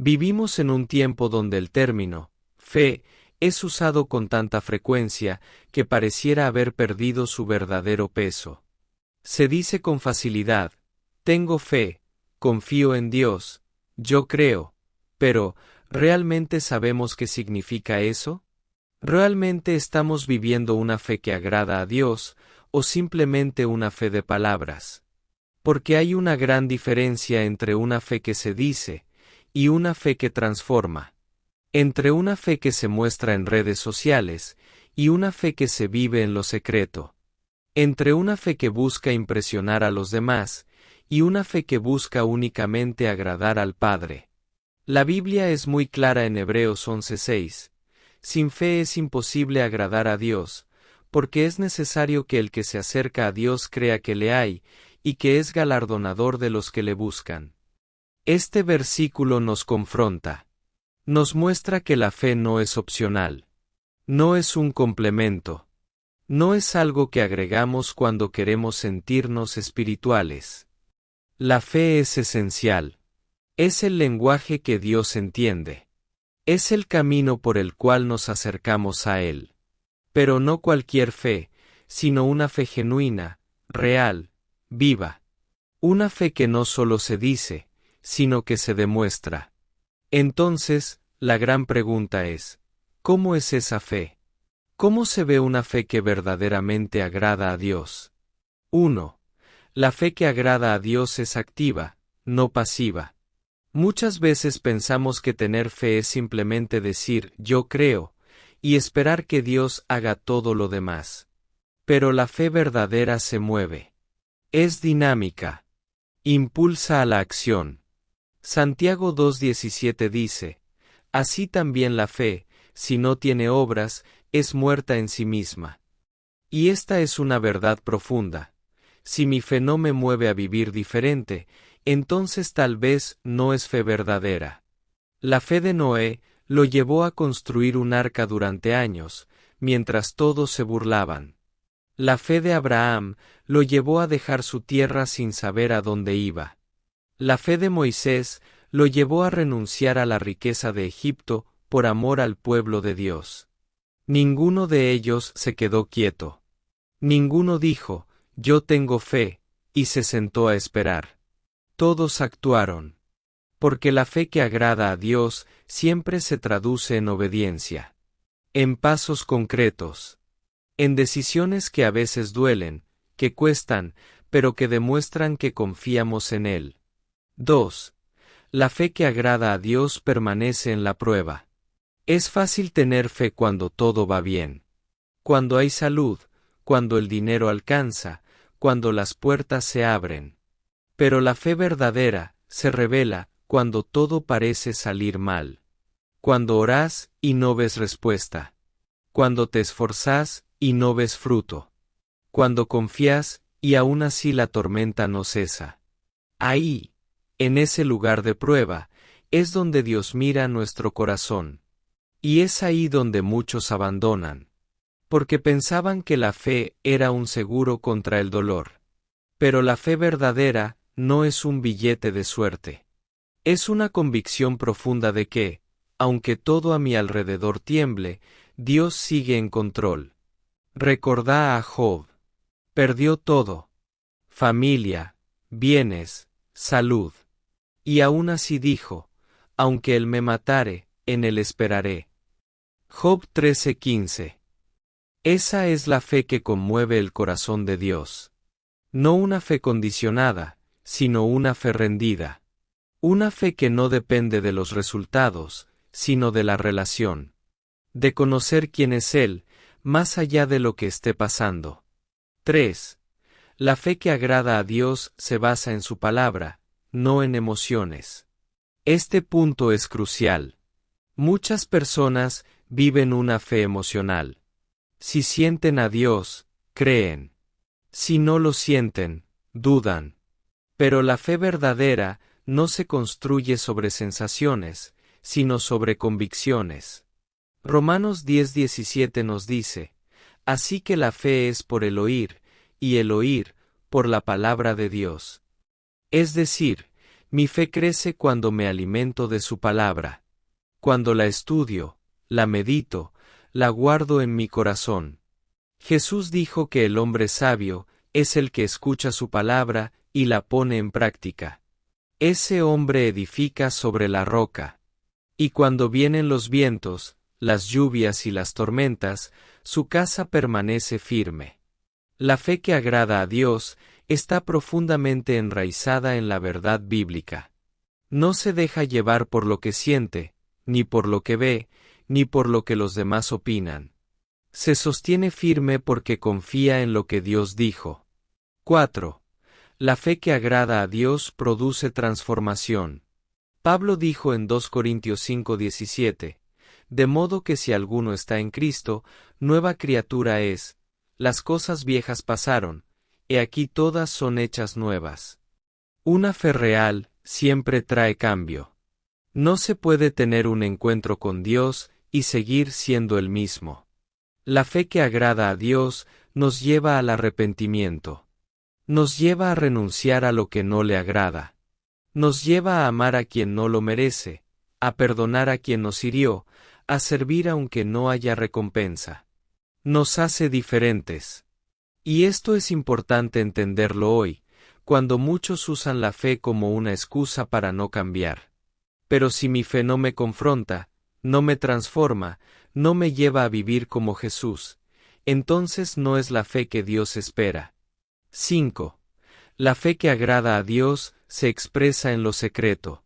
Vivimos en un tiempo donde el término fe es usado con tanta frecuencia que pareciera haber perdido su verdadero peso. Se dice con facilidad: tengo fe, confío en Dios, yo creo, pero ¿realmente sabemos qué significa eso? ¿Realmente estamos viviendo una fe que agrada a Dios, o simplemente una fe de palabras? Porque hay una gran diferencia entre una fe que se dice y una fe que transforma. Entre una fe que se muestra en redes sociales y una fe que se vive en lo secreto. Entre una fe que busca impresionar a los demás y una fe que busca únicamente agradar al Padre. La Biblia es muy clara en Hebreos 11:6. Sin fe es imposible agradar a Dios, porque es necesario que el que se acerca a Dios crea que le hay, y que es galardonador de los que le buscan. Este versículo nos confronta. Nos muestra que la fe no es opcional. No es un complemento. No es algo que agregamos cuando queremos sentirnos espirituales. La fe es esencial. Es el lenguaje que Dios entiende. Es el camino por el cual nos acercamos a Él. Pero no cualquier fe, sino una fe genuina, real, viva. Una fe que no solo se dice, sino que se demuestra. Entonces, la gran pregunta es: ¿cómo es esa fe? ¿Cómo se ve una fe que verdaderamente agrada a Dios? 1. La fe que agrada a Dios es activa, no pasiva. Muchas veces pensamos que tener fe es simplemente decir «yo creo» y esperar que Dios haga todo lo demás. Pero la fe verdadera se mueve. Es dinámica. Impulsa a la acción. Santiago 2:17 dice: así también la fe, si no tiene obras, es muerta en sí misma. Y esta es una verdad profunda. Si mi fe no me mueve a vivir diferente, entonces tal vez no es fe verdadera. La fe de Noé lo llevó a construir un arca durante años, mientras todos se burlaban. La fe de Abraham lo llevó a dejar su tierra sin saber a dónde iba. La fe de Moisés lo llevó a renunciar a la riqueza de Egipto por amor al pueblo de Dios. Ninguno de ellos se quedó quieto. Ninguno dijo «yo tengo fe», y se sentó a esperar. Todos actuaron. Porque la fe que agrada a Dios siempre se traduce en obediencia. En pasos concretos. En decisiones que a veces duelen, que cuestan, pero que demuestran que confiamos en Él. 2. La fe que agrada a Dios permanece en la prueba. Es fácil tener fe cuando todo va bien. Cuando hay salud, cuando el dinero alcanza, cuando las puertas se abren. Pero la fe verdadera se revela cuando todo parece salir mal. Cuando orás y no ves respuesta. Cuando te esforzás y no ves fruto. Cuando confías y aún así la tormenta no cesa. Ahí, en ese lugar de prueba, es donde Dios mira nuestro corazón. Y es ahí donde muchos abandonan. Porque pensaban que la fe era un seguro contra el dolor. Pero la fe verdadera no es un billete de suerte. Es una convicción profunda de que, aunque todo a mi alrededor tiemble, Dios sigue en control. Recordá a Job. Perdió todo. Familia, bienes, salud. Y aún así dijo: aunque él me matare, en él esperaré. Job 13:15. Esa es la fe que conmueve el corazón de Dios. No una fe condicionada, sino una fe rendida. Una fe que no depende de los resultados, sino de la relación. De conocer quién es Él, más allá de lo que esté pasando. 3. La fe que agrada a Dios se basa en su palabra, no en emociones. Este punto es crucial. Muchas personas viven una fe emocional. Si sienten a Dios, creen. Si no lo sienten, dudan. Pero la fe verdadera no se construye sobre sensaciones, sino sobre convicciones. Romanos 10:17 nos dice: así que la fe es por el oír, y el oír, por la palabra de Dios. Es decir, Mi fe crece cuando me alimento de su palabra. Cuando la estudio, la medito, la guardo en mi corazón. Jesús dijo que el hombre sabio es el que escucha su palabra y la pone en práctica. Ese hombre edifica sobre la roca. Y cuando vienen los vientos, las lluvias y las tormentas, su casa permanece firme. La fe que agrada a Dios está profundamente enraizada en la verdad bíblica. No se deja llevar por lo que siente, ni por lo que ve, ni por lo que los demás opinan. Se sostiene firme porque confía en lo que Dios dijo. 4. La fe que agrada a Dios produce transformación. Pablo dijo en 2 Corintios 5:17, de modo que si alguno está en Cristo, nueva criatura es, las cosas viejas pasaron, he aquí todas son hechas nuevas. Una fe real siempre trae cambio. No se puede tener un encuentro con Dios y seguir siendo el mismo. La fe que agrada a Dios nos lleva al arrepentimiento. Nos lleva a renunciar a lo que no le agrada. Nos lleva a amar a quien no lo merece, a perdonar a quien nos hirió, a servir aunque no haya recompensa. Nos hace diferentes. Y esto es importante entenderlo hoy, cuando muchos usan la fe como una excusa para no cambiar. Pero si mi fe no me confronta, no me transforma, no me lleva a vivir como Jesús, entonces no es la fe que Dios espera. 5. La fe que agrada a Dios se expresa en lo secreto.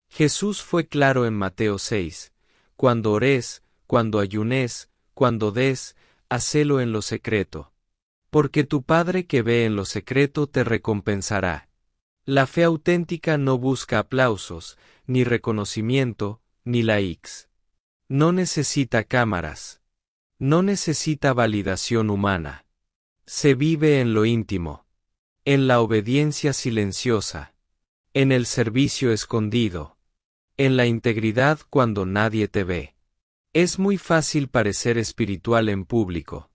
Jesús fue claro en Mateo 6, cuando ores, cuando ayunes, cuando des, hacelo en lo secreto. Porque tu Padre que ve en lo secreto te recompensará. La fe auténtica no busca aplausos, ni reconocimiento, ni likes. No necesita cámaras. No necesita validación humana. Se vive en lo íntimo. En la obediencia silenciosa. En el servicio escondido. En la integridad cuando nadie te ve. Es muy fácil parecer espiritual en público.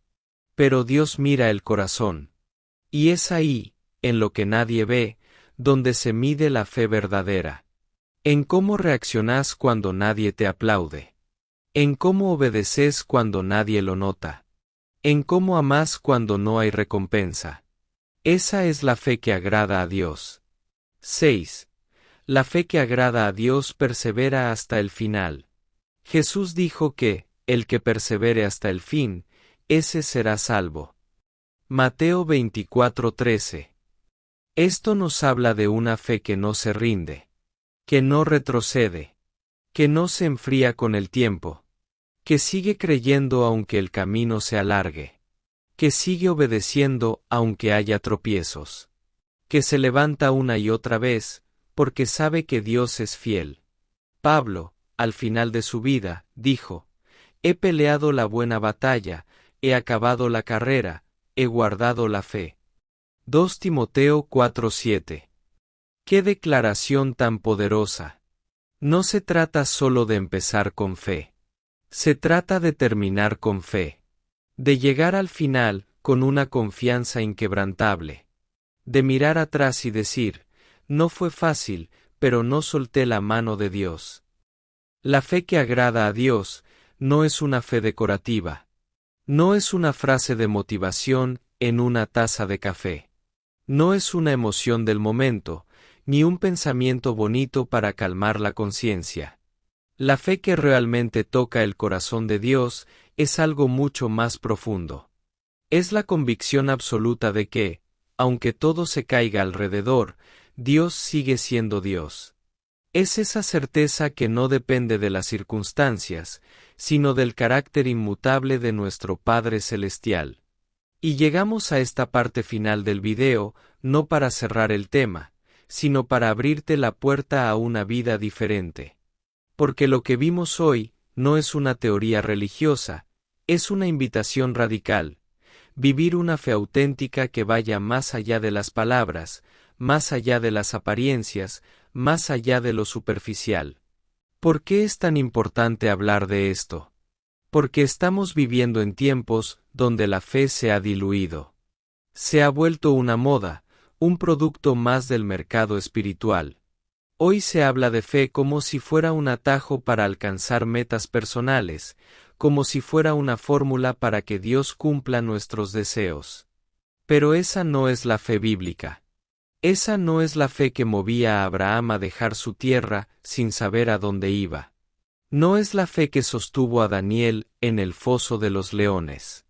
Pero Dios mira el corazón. Y es ahí, en lo que nadie ve, donde se mide la fe verdadera. En cómo reaccionás cuando nadie te aplaude. En cómo obedeces cuando nadie lo nota. En cómo amás cuando no hay recompensa. Esa es la fe que agrada a Dios. 6. La fe que agrada a Dios persevera hasta el final. Jesús dijo que, el que persevere hasta el fin, ese será salvo. Mateo 24:13. Esto nos habla de una fe que no se rinde, que no retrocede, que no se enfría con el tiempo, que sigue creyendo aunque el camino se alargue, que sigue obedeciendo aunque haya tropiezos, que se levanta una y otra vez, porque sabe que Dios es fiel. Pablo, al final de su vida, dijo, he peleado la buena batalla, he acabado la carrera, he guardado la fe. 2 Timoteo 4:7. ¡Qué declaración tan poderosa! No se trata solo de empezar con fe. Se trata de terminar con fe. De llegar al final, con una confianza inquebrantable. De mirar atrás y decir, no fue fácil, pero no solté la mano de Dios. La fe que agrada a Dios, no es una fe decorativa. No es una frase de motivación en una taza de café. No es una emoción del momento, ni un pensamiento bonito para calmar la conciencia. La fe que realmente toca el corazón de Dios es algo mucho más profundo. Es la convicción absoluta de que, aunque todo se caiga alrededor, Dios sigue siendo Dios. Es esa certeza que no depende de las circunstancias, sino del carácter inmutable de nuestro Padre Celestial. Y llegamos a esta parte final del video, no para cerrar el tema, sino para abrirte la puerta a una vida diferente. Porque lo que vimos hoy, no es una teoría religiosa, es una invitación radical. Vivir una fe auténtica que vaya más allá de las palabras, más allá de las apariencias, más allá de lo superficial. ¿Por qué es tan importante hablar de esto? Porque estamos viviendo en tiempos donde la fe se ha diluido. Se ha vuelto una moda, un producto más del mercado espiritual. Hoy se habla de fe como si fuera un atajo para alcanzar metas personales, como si fuera una fórmula para que Dios cumpla nuestros deseos. Pero esa no es la fe bíblica. Esa no es la fe que movía a Abraham a dejar su tierra sin saber a dónde iba. No es la fe que sostuvo a Daniel en el foso de los leones.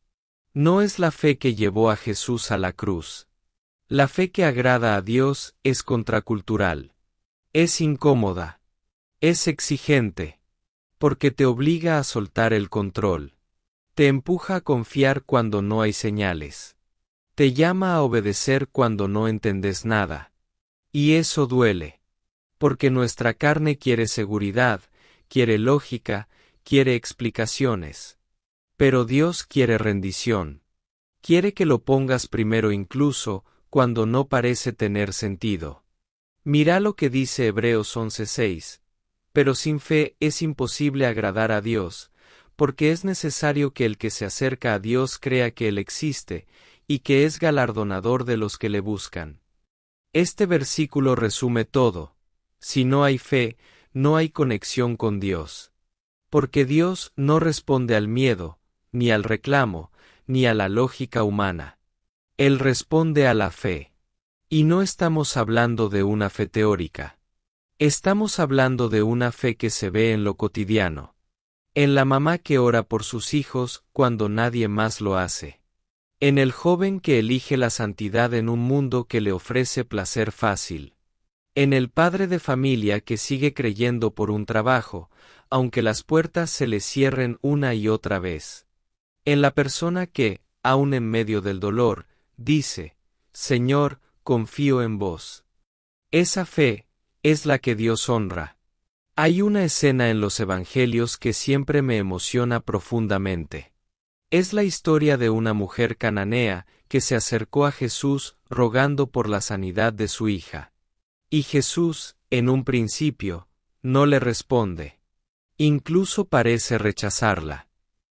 No es la fe que llevó a Jesús a la cruz. La fe que agrada a Dios es contracultural. Es incómoda. Es exigente. Porque te obliga a soltar el control. Te empuja a confiar cuando no hay señales. Te llama a obedecer cuando no entiendes nada. Y eso duele. Porque nuestra carne quiere seguridad, quiere lógica, quiere explicaciones. Pero Dios quiere rendición. Quiere que lo pongas primero incluso cuando no parece tener sentido. Mira lo que dice Hebreos 11:6. Pero sin fe es imposible agradar a Dios, porque es necesario que el que se acerca a Dios crea que Él existe, y que es galardonador de los que le buscan. Este versículo resume todo. Si no hay fe, no hay conexión con Dios. Porque Dios no responde al miedo, ni al reclamo, ni a la lógica humana. Él responde a la fe. Y no estamos hablando de una fe teórica. Estamos hablando de una fe que se ve en lo cotidiano. En la mamá que ora por sus hijos cuando nadie más lo hace. En el joven que elige la santidad en un mundo que le ofrece placer fácil. En el padre de familia que sigue creyendo por un trabajo, aunque las puertas se le cierren una y otra vez. En la persona que, aun en medio del dolor, dice, Señor, confío en vos. Esa fe es la que Dios honra. Hay una escena en los evangelios que siempre me emociona profundamente. Es la historia de una mujer cananea que se acercó a Jesús rogando por la sanidad de su hija. Y Jesús, en un principio, no le responde. Incluso parece rechazarla.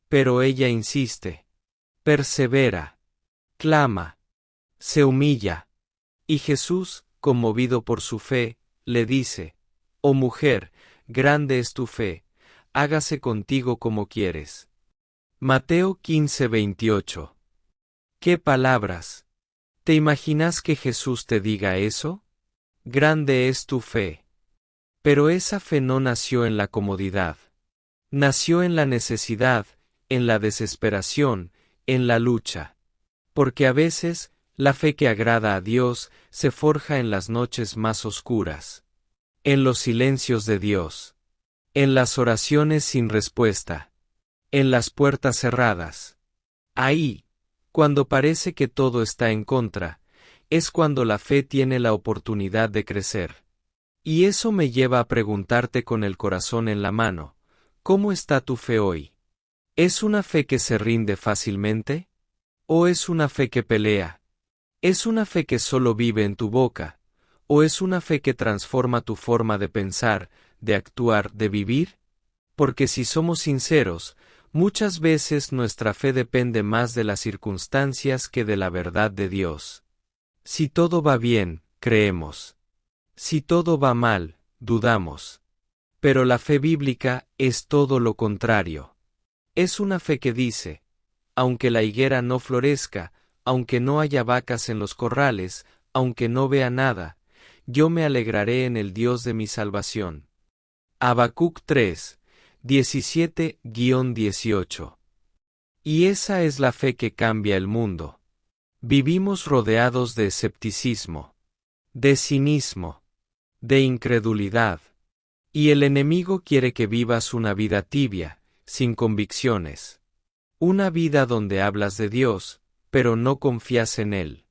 Pero ella insiste. Persevera. Clama. Se humilla. Y Jesús, conmovido por su fe, le dice, «Oh mujer, grande es tu fe, hágase contigo como quieres». Mateo 15:28. ¿Qué palabras? ¿Te imaginas que Jesús te diga eso? Grande es tu fe. Pero esa fe no nació en la comodidad. Nació en la necesidad, en la desesperación, en la lucha. Porque a veces, la fe que agrada a Dios se forja en las noches más oscuras. En los silencios de Dios. En las oraciones sin respuesta. En las puertas cerradas. Ahí, cuando parece que todo está en contra, es cuando la fe tiene la oportunidad de crecer. Y eso me lleva a preguntarte con el corazón en la mano, ¿cómo está tu fe hoy? ¿Es una fe que se rinde fácilmente? ¿O es una fe que pelea? ¿Es una fe que solo vive en tu boca? ¿O es una fe que transforma tu forma de pensar, de actuar, de vivir? Porque si somos sinceros, muchas veces nuestra fe depende más de las circunstancias que de la verdad de Dios. Si todo va bien, creemos. Si todo va mal, dudamos. Pero la fe bíblica es todo lo contrario. Es una fe que dice, aunque la higuera no florezca, aunque no haya vacas en los corrales, aunque no vea nada, yo me alegraré en el Dios de mi salvación. Habacuc 3, 17-18. Y esa es la fe que cambia el mundo. Vivimos rodeados de escepticismo, de cinismo, de incredulidad. Y el enemigo quiere que vivas una vida tibia, sin convicciones. Una vida donde hablas de Dios, pero no confías en Él.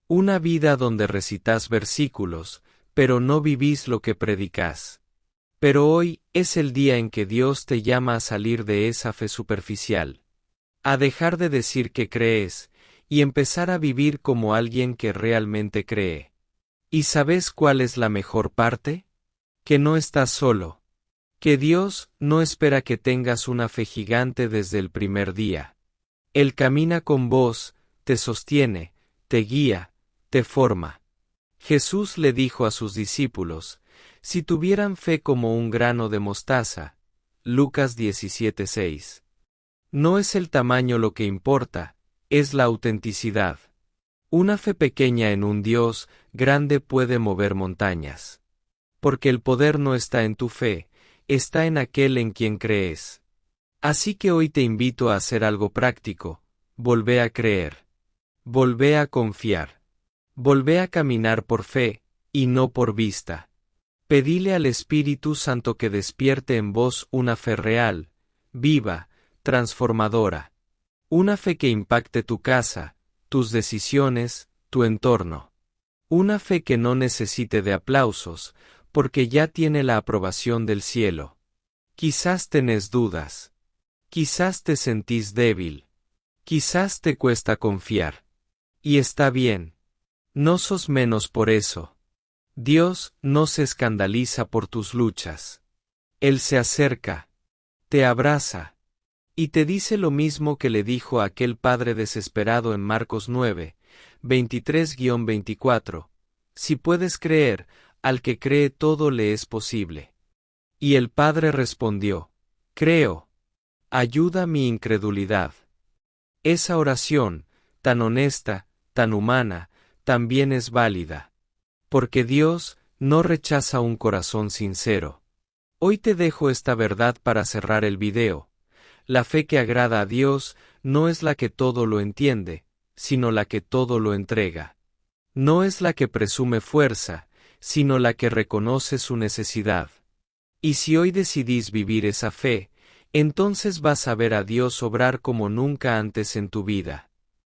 Una vida donde recitas versículos, pero no vivís lo que predicas. Pero hoy es el día en que Dios te llama a salir de esa fe superficial. A dejar de decir que crees, y empezar a vivir como alguien que realmente cree. ¿Y sabes cuál es la mejor parte? Que no estás solo. Que Dios no espera que tengas una fe gigante desde el primer día. Él camina con vos, te sostiene, te guía, te forma. Jesús le dijo a sus discípulos, Si tuvieran fe como un grano de mostaza. Lucas 17:6. No es el tamaño lo que importa, es la autenticidad. Una fe pequeña en un Dios grande puede mover montañas. Porque el poder no está en tu fe, está en aquel en quien crees. Así que hoy te invito a hacer algo práctico. Volvé a creer. Volvé a confiar. Volvé a caminar por fe, y no por vista. Pedile al Espíritu Santo que despierte en vos una fe real, viva, transformadora. Una fe que impacte tu casa, tus decisiones, tu entorno. Una fe que no necesite de aplausos, porque ya tiene la aprobación del cielo. Quizás tenés dudas. Quizás te sentís débil. Quizás te cuesta confiar. Y está bien. No sos menos por eso. Dios no se escandaliza por tus luchas. Él se acerca, te abraza, y te dice lo mismo que le dijo a aquel padre desesperado en Marcos 9, 23-24. Si puedes creer, al que cree todo le es posible. Y el padre respondió, creo. Ayuda mi incredulidad. Esa oración, tan honesta, tan humana, también es válida. Porque Dios no rechaza un corazón sincero. Hoy te dejo esta verdad para cerrar el video. La fe que agrada a Dios no es la que todo lo entiende, sino la que todo lo entrega. No es la que presume fuerza, sino la que reconoce su necesidad. Y si hoy decidís vivir esa fe, entonces vas a ver a Dios obrar como nunca antes en tu vida.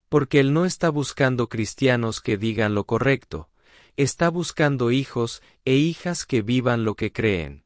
Porque Él no está buscando cristianos que digan lo correcto, está buscando hijos e hijas que vivan lo que creen.